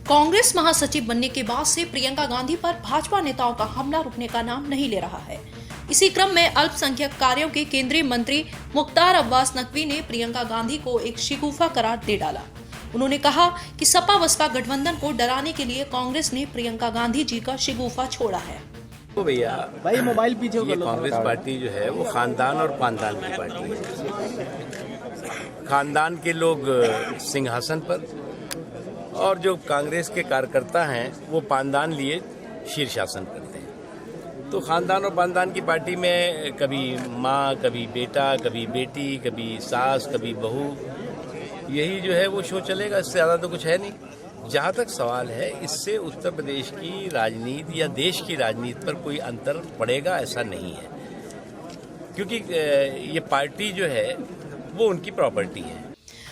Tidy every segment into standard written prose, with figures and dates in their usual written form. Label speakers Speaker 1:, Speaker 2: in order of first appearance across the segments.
Speaker 1: कांग्रेस महासचिव बनने के बाद से प्रियंका गांधी पर भाजपा नेताओं का हमला रुकने का नाम नहीं ले रहा है। इसी क्रम में अल्पसंख्यक कार्यों के केंद्रीय मंत्री मुख्तार अब्बास नकवी ने प्रियंका गांधी को एक शिगूफा करार दे डाला। उन्होंने कहा कि सपा बसपा गठबंधन को डराने के लिए कांग्रेस ने प्रियंका गांधी जी का शिगूफा छोड़ा है।
Speaker 2: तो भैया भाई मोबाइल पीछे ये कांग्रेस पार्टी जो है वो खानदान और पानदान की पार्टी है। खानदान के लोग सिंहासन पर और जो कांग्रेस के कार्यकर्ता हैं वो पानदान लिए शीर्षासन करते हैं। तो खानदान और पानदान की पार्टी में कभी माँ, कभी बेटा, कभी बेटी, कभी सास, कभी बहू, यही जो है वो शो चलेगा। इससे ज़्यादा तो कुछ है नहीं। जहाँ तक सवाल है, इससे उत्तर प्रदेश की राजनीति या देश की राजनीति पर कोई अंतर पड़ेगा ऐसा नहीं है, क्योंकि ये पार्टी जो है वो उनकी प्रॉपर्टी है।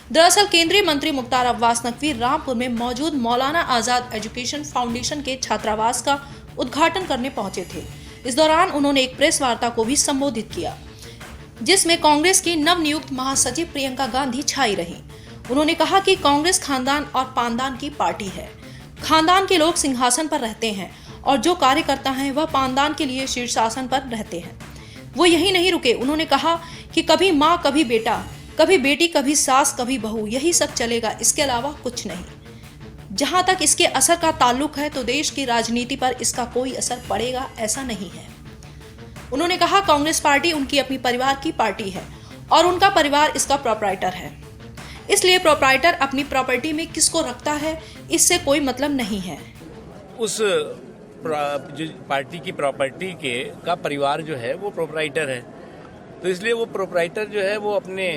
Speaker 1: दरअसल केंद्रीय मंत्री मुख्तार अब्बास नकवी रामपुर में मौजूद मौलाना आजाद एजुकेशन फाउंडेशन के छात्रावास का उद्घाटन करने पहुंचे थे। इस दौरान उन्होंने एक प्रेस वार्ता को भी संबोधित किया, जिसमें कांग्रेस की नवनियुक्त महासचिव प्रियंका गांधी छाई रही। उन्होंने कहा कि कांग्रेस खानदान और पानदान की पार्टी है। खानदान के लोग सिंहासन पर रहते हैं और जो कार्यकर्ता हैं वह पानदान के लिए शीर्षासन पर रहते हैं। वो यही नहीं रुके। उन्होंने कहा कि कभी माँ, कभी बेटा, कभी बेटी, कभी सास, कभी बहू, यही सब चलेगा, इसके अलावा कुछ नहीं। जहां तक इसके असर का ताल्लुक है तो देश की राजनीति पर इसका कोई असर पड़ेगा ऐसा नहीं है। उन्होंने कहा कांग्रेस पार्टी उनकी अपनी परिवार की पार्टी है और उनका परिवार इसका प्रोप्राइटर है। इसलिए प्रोप्राइटर अपनी प्रॉपर्टी में किसको रखता है इससे कोई मतलब नहीं है।
Speaker 2: उस जो पार्टी की प्रॉपर्टी का परिवार जो है वो प्रोप्राइटर है, तो इसलिए वो प्रोप्राइटर जो है वो अपने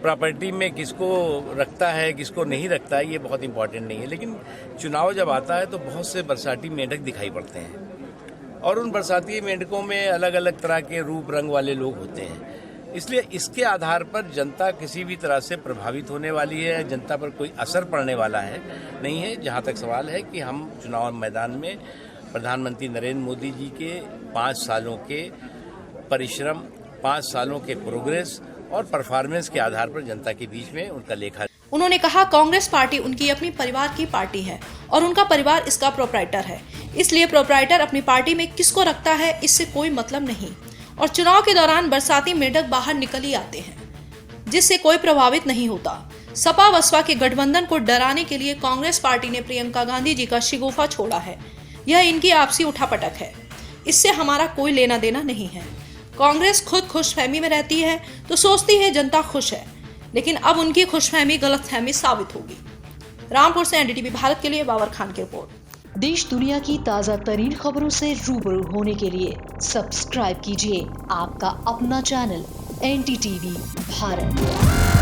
Speaker 2: प्रॉपर्टी में किसको रखता है किसको नहीं रखता है ये बहुत इंपॉर्टेंट नहीं है। लेकिन चुनाव जब आता है तो बहुत से बरसाती मेंढक दिखाई पड़ते हैं और उन बरसाती मेंढकों में अलग अलग तरह के रूप रंग वाले लोग होते हैं। इसलिए इसके आधार पर जनता किसी भी तरह से प्रभावित होने वाली है, जनता पर कोई असर पड़ने वाला है नहीं है। जहाँ तक सवाल है कि हम चुनाव मैदान में प्रधानमंत्री नरेंद्र मोदी जी के 5 सालों के परिश्रम, 5 सालों के प्रोग्रेस और परफॉर्मेंस के आधार पर जनता के बीच में उनका लेखा।
Speaker 1: उन्होंने कहा कांग्रेस पार्टी उनकी अपनी परिवार की पार्टी है और उनका परिवार इसका प्रोप्राइटर है। इसलिए प्रोप्राइटर अपनी पार्टी में किसको रखता है इससे कोई मतलब नहीं। और चुनाव के दौरान बरसाती मेंढक बाहर निकल ही आते हैं, जिससे कोई प्रभावित नहीं होता। सपा बसपा के गठबंधन को डराने के लिए कांग्रेस पार्टी ने प्रियंका गांधी जी का शिगूफा छोड़ा है। यह इनकी आपसी उठापटक है, इससे हमारा कोई लेना देना नहीं है। कांग्रेस खुद खुशफहमी में रहती है तो सोचती है जनता खुश है, लेकिन अब उनकी खुशफहमी गलतफहमी साबित होगी। रामपुर से एनडीटीवी भारत के लिए बाबर खान की रिपोर्ट।
Speaker 3: देश दुनिया की ताज़ा तरीन खबरों से रूबरू होने के लिए सब्सक्राइब कीजिए आपका अपना चैनल NDTV भारत।